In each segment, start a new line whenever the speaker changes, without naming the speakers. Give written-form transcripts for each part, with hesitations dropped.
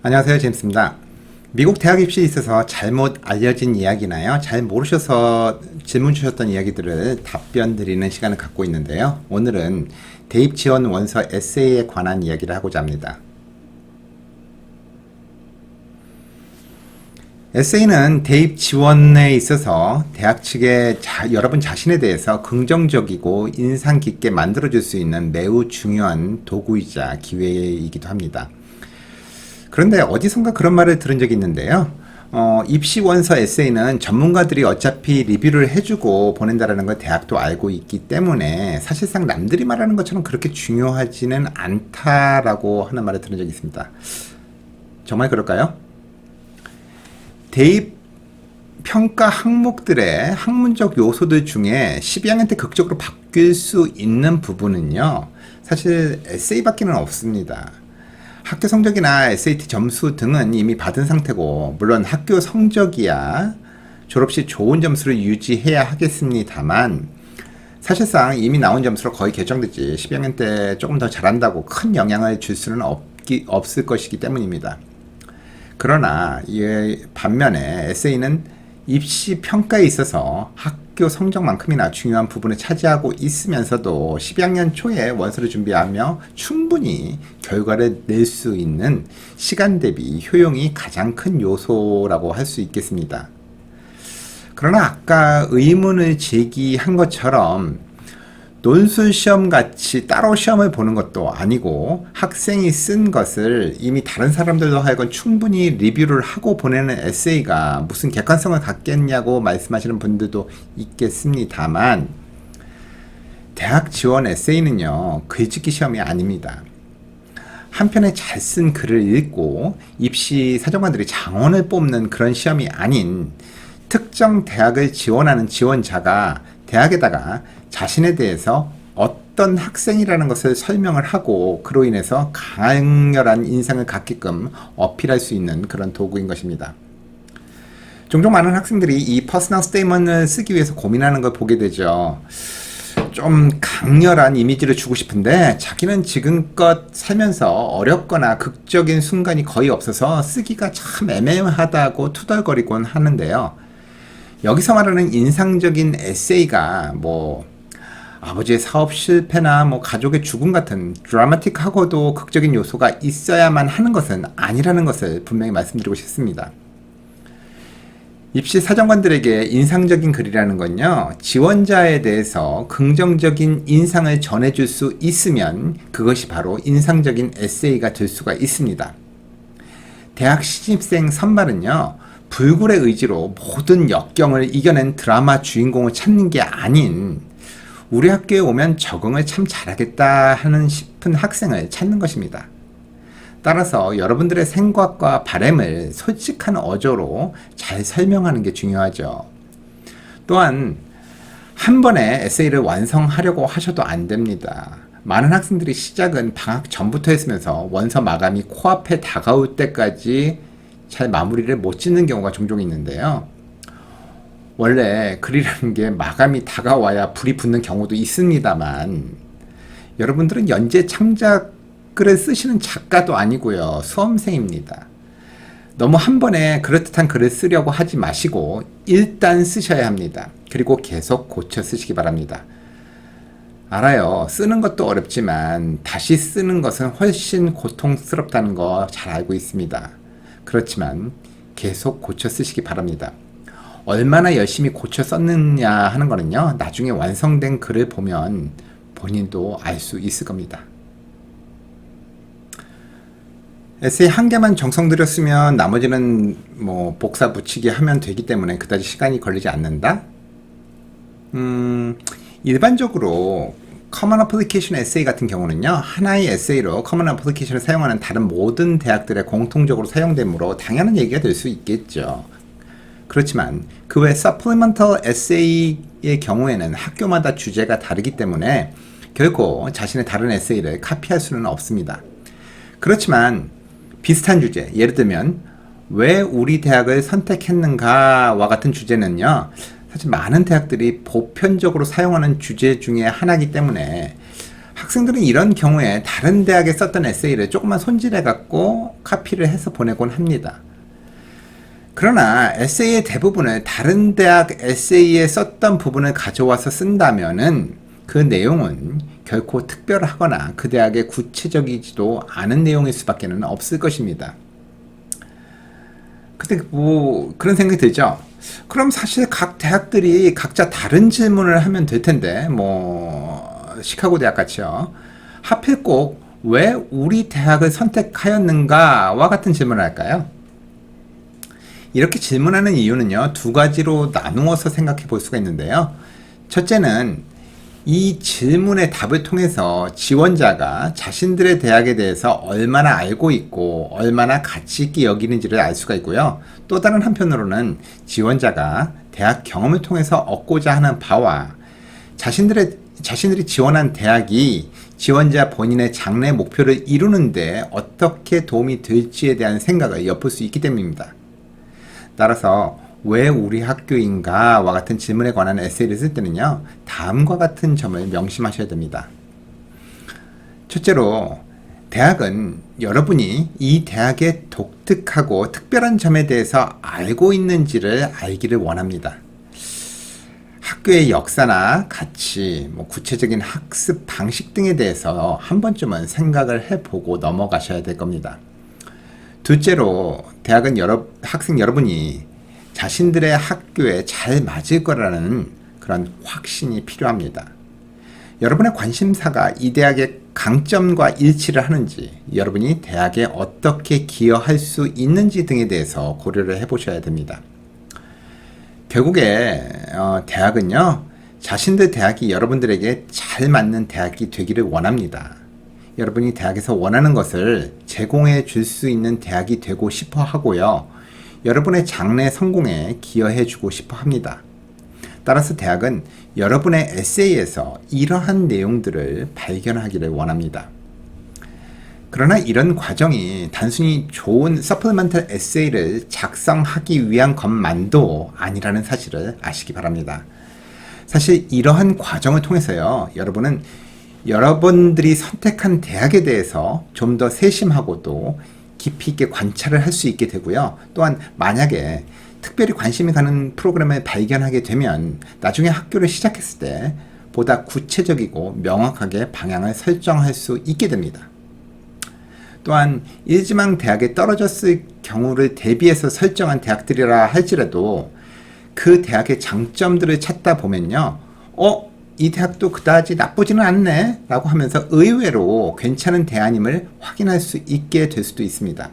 안녕하세요, 제임스입니다. 미국 대학 입시에 있어서 잘못 알려진 이야기나요? 잘 모르셔서 질문 주셨던 이야기들을 답변 드리는 시간을 갖고 있는데요. 오늘은 대입 지원 원서 에세이에 관한 이야기를 하고자 합니다. 에세이는 대입 지원에 있어서 대학 측에 여러분 자신에 대해서 긍정적이고 인상 깊게 만들어줄 수 있는 매우 중요한 도구이자 기회이기도 합니다. 그런데 어디선가 그런 말을 들은 적이 있는데요. 입시 원서 에세이는 전문가들이 어차피 리뷰를 해주고 보낸다라는 걸 대학도 알고 있기 때문에 사실상 남들이 말하는 것처럼 그렇게 중요하지는 않다라고 하는 말을 들은 적이 있습니다. 정말 그럴까요? 대입 평가 항목들의 학문적 요소들 중에 12학년 때 극적으로 바뀔 수 있는 부분은요, 사실 에세이밖에는 없습니다. 학교 성적이나 SAT 점수 등은 이미 받은 상태고, 물론 학교 성적이야 졸업 시 좋은 점수를 유지해야 하겠습니다만, 사실상 이미 나온 점수로 거의 결정되지 12학년 때 조금 더 잘한다고 큰 영향을 줄 수는 없을 것이기 때문입니다. 그러나 반면에 에세이는 입시 평가에 있어서 학교 성적만큼이나 중요한 부분을 차지하고 있으면서도 12학년 초에 원서를 준비하며 충분히 결과를 낼 수 있는 시간 대비 효용이 가장 큰 요소라고 할 수 있겠습니다. 그러나 아까 의문을 제기한 것처럼 논술 시험 같이 따로 시험을 보는 것도 아니고 학생이 쓴 것을 이미 다른 사람들도 하여금 충분히 리뷰를 하고 보내는 에세이가 무슨 객관성을 갖겠냐고 말씀하시는 분들도 있겠습니다만, 대학 지원 에세이는요, 글짓기 시험이 아닙니다. 한편에 잘 쓴 글을 읽고 입시 사정관들이 장원을 뽑는 그런 시험이 아닌, 특정 대학을 지원하는 지원자가 대학에다가 자신에 대해서 어떤 학생이라는 것을 설명을 하고 그로 인해서 강렬한 인상을 갖게끔 어필할 수 있는 그런 도구인 것입니다. 종종 많은 학생들이 이 퍼스널 스테이먼트를 쓰기 위해서 고민하는 걸 보게 되죠. 좀 강렬한 이미지를 주고 싶은데 자기는 지금껏 살면서 어렵거나 극적인 순간이 거의 없어서 쓰기가 참 애매하다고 투덜거리곤 하는데요. 여기서 말하는 인상적인 에세이가 아버지의 사업 실패나 가족의 죽음 같은 드라마틱하고도 극적인 요소가 있어야만 하는 것은 아니라는 것을 분명히 말씀드리고 싶습니다. 입시 사정관들에게 인상적인 글이라는 건요, 지원자에 대해서 긍정적인 인상을 전해줄 수 있으면 그것이 바로 인상적인 에세이가 될 수가 있습니다. 대학 신입생 선발은요, 불굴의 의지로 모든 역경을 이겨낸 드라마 주인공을 찾는 게 아닌, 우리 학교에 오면 적응을 참 잘하겠다 하는 싶은 학생을 찾는 것입니다. 따라서 여러분들의 생각과 바람을 솔직한 어조로 잘 설명하는 게 중요하죠. 또한 한 번에 에세이를 완성하려고 하셔도 안 됩니다. 많은 학생들이 시작은 방학 전부터 했으면서 원서 마감이 코앞에 다가올 때까지 잘 마무리를 못 짓는 경우가 종종 있는데요. 원래 글이라는 게 마감이 다가와야 불이 붙는 경우도 있습니다만, 여러분들은 연재 창작글을 쓰시는 작가도 아니고요, 수험생입니다. 너무 한 번에 그럴듯한 글을 쓰려고 하지 마시고 일단 쓰셔야 합니다. 그리고 계속 고쳐 쓰시기 바랍니다. 알아요. 쓰는 것도 어렵지만 다시 쓰는 것은 훨씬 고통스럽다는 거 잘 알고 있습니다. 그렇지만 계속 고쳐 쓰시기 바랍니다. 얼마나 열심히 고쳐 썼느냐 하는 거는요, 나중에 완성된 글을 보면 본인도 알 수 있을 겁니다. 에세이 한 개만 정성 들였으면 나머지는 복사 붙이기 하면 되기 때문에 그다지 시간이 걸리지 않는다? 일반적으로 커먼 어플리케이션 에세이 같은 경우는요, 하나의 에세이로 커먼 어플리케이션을 사용하는 다른 모든 대학들의 공통적으로 사용되므로 당연한 얘기가 될 수 있겠죠. 그렇지만 그 외 서플리먼털 에세이의 경우에는 학교마다 주제가 다르기 때문에 결코 자신의 다른 에세이를 카피할 수는 없습니다. 그렇지만 비슷한 주제, 예를 들면 왜 우리 대학을 선택했는가와 같은 주제는요, 사실 많은 대학들이 보편적으로 사용하는 주제 중에 하나이기 때문에 학생들은 이런 경우에 다른 대학에 썼던 에세이를 조금만 손질해 갖고 카피를 해서 보내곤 합니다. 그러나 에세이의 대부분을 다른 대학 에세이에 썼던 부분을 가져와서 쓴다면은 그 내용은 결코 특별하거나 그 대학의 구체적이지도 않은 내용일 수밖에 없을 것입니다. 근데 뭐 그런 생각이 들죠. 그럼 사실 각 대학들이 각자 다른 질문을 하면 될 텐데, 뭐 시카고 대학 같이요. 하필 꼭 왜 우리 대학을 선택하였는가와 같은 질문을 할까요? 이렇게 질문하는 이유는요, 두 가지로 나누어서 생각해 볼 수가 있는데요. 첫째는 이 질문의 답을 통해서 지원자가 자신들의 대학에 대해서 얼마나 알고 있고 얼마나 가치 있게 여기는지를 알 수가 있고요. 또 다른 한편으로는 지원자가 대학 경험을 통해서 얻고자 하는 바와 자신들이 지원한 대학이 지원자 본인의 장래 목표를 이루는데 어떻게 도움이 될지에 대한 생각을 엿볼 수 있기 때문입니다. 따라서 왜 우리 학교인가와 같은 질문에 관한 에세이를 쓸 때는요, 다음과 같은 점을 명심하셔야 됩니다. 첫째로, 대학은 여러분이 이 대학의 독특하고 특별한 점에 대해서 알고 있는지를 알기를 원합니다. 학교의 역사나 가치, 구체적인 학습 방식 등에 대해서 한 번쯤은 생각을 해보고 넘어가셔야 될 겁니다. 둘째로, 대학은 학생 여러분이 자신들의 학교에 잘 맞을 거라는 그런 확신이 필요합니다. 여러분의 관심사가 이 대학의 강점과 일치를 하는지, 여러분이 대학에 어떻게 기여할 수 있는지 등에 대해서 고려를 해보셔야 됩니다. 결국에 대학은요, 자신들 대학이 여러분들에게 잘 맞는 대학이 되기를 원합니다. 여러분이 대학에서 원하는 것을 제공해 줄 수 있는 대학이 되고 싶어 하고요. 여러분의 장래 성공에 기여해 주고 싶어 합니다. 따라서 대학은 여러분의 에세이에서 이러한 내용들을 발견하기를 원합니다. 그러나 이런 과정이 단순히 좋은 서플리먼털 에세이를 작성하기 위한 것만도 아니라는 사실을 아시기 바랍니다. 사실 이러한 과정을 통해서요, 여러분은 여러분들이 선택한 대학에 대해서 좀 더 세심하고도 깊이 있게 관찰을 할 수 있게 되고요. 또한 만약에 특별히 관심이 가는 프로그램을 발견하게 되면 나중에 학교를 시작했을 때 보다 구체적이고 명확하게 방향을 설정할 수 있게 됩니다. 또한 일지망 대학에 떨어졌을 경우를 대비해서 설정한 대학들이라 할지라도 그 대학의 장점들을 찾다 보면요, 이 대학도 그다지 나쁘지는 않네 라고 하면서 의외로 괜찮은 대안임을 확인할 수 있게 될 수도 있습니다.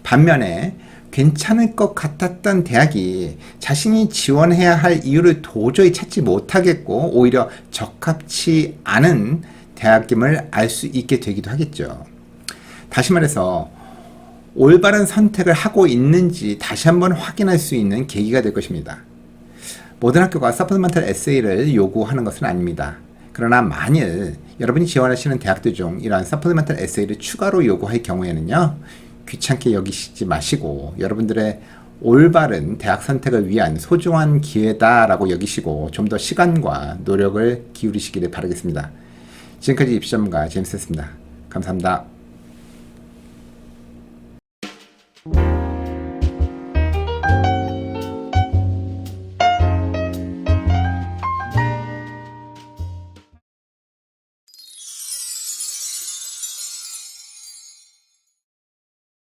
반면에 괜찮을 것 같았던 대학이 자신이 지원해야 할 이유를 도저히 찾지 못하겠고 오히려 적합치 않은 대학임을 알 수 있게 되기도 하겠죠. 다시 말해서 올바른 선택을 하고 있는지 다시 한번 확인할 수 있는 계기가 될 것입니다. 모든 학교가 서플리먼털 에세이를 요구하는 것은 아닙니다. 그러나 만일 여러분이 지원하시는 대학들 중 이러한 서플리먼털 에세이를 추가로 요구할 경우에는요, 귀찮게 여기시지 마시고 여러분들의 올바른 대학 선택을 위한 소중한 기회다라고 여기시고 좀 더 시간과 노력을 기울이시기를 바라겠습니다. 지금까지 입시전문가 제임스였습니다. 감사합니다.